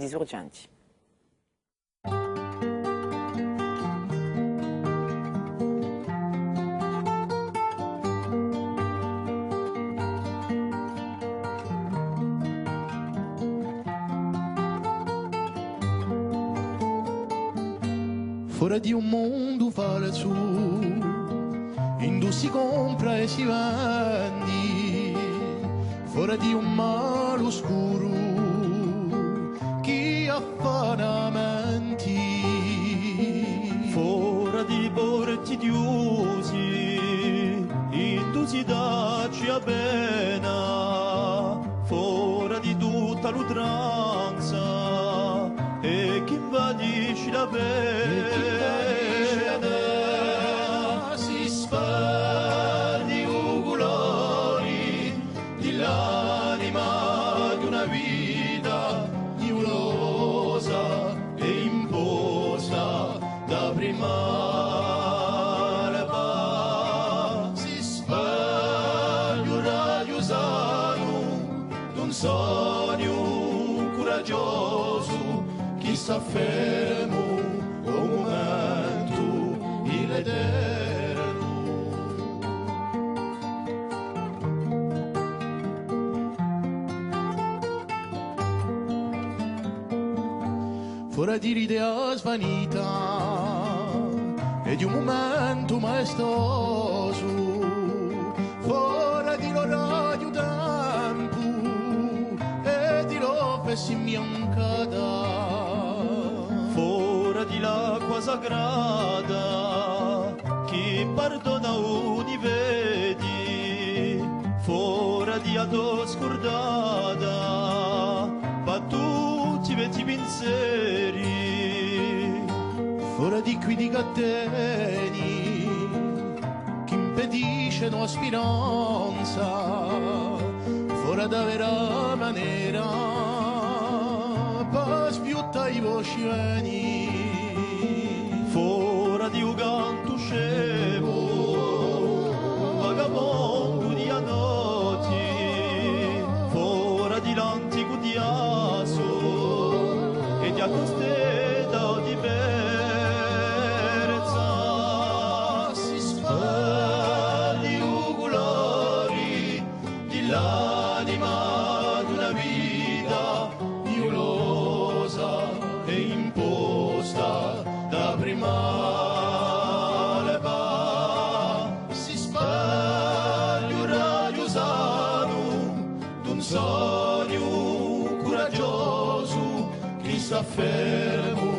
Disurgenti. Fuori di un mondo falso, in cui si compra e si vende, fuori di un mare oscuro, chi affanamenti, fuori di porti chiusi, in cui si dacci a pena, fuori di tutta l'utranza, e chi va dici la pena, si spaldi ugulori di l'anima di una vita iulosa e imposta da prima l'età. Si spaldi un raggio sano d'un sogno coraggioso, chi sta fermo un momento eterno. Fuori di l'idea svanita e di un momento maestoso, fuori di l'orario tempo e di l'opera imbiancata, fuori di l'acqua sagrada, chi perdona uni vedi, fuori di addo scordata, pa tutti vecchi pensieri, fuori di qui di cateni, chi impedisce una speranza, fuori da vera maniera, pa sfiutta i vostri veni, fuori di un canto scemo, vagabondo di anotti, fuori di l'antico diaso, e di accosteta di perezza, si spaldi ugulori di l'anima di una vita iulosa e imposta da prima l'età. Si spaldi un raggio sano d'un sogno coraggioso, chi sta fermo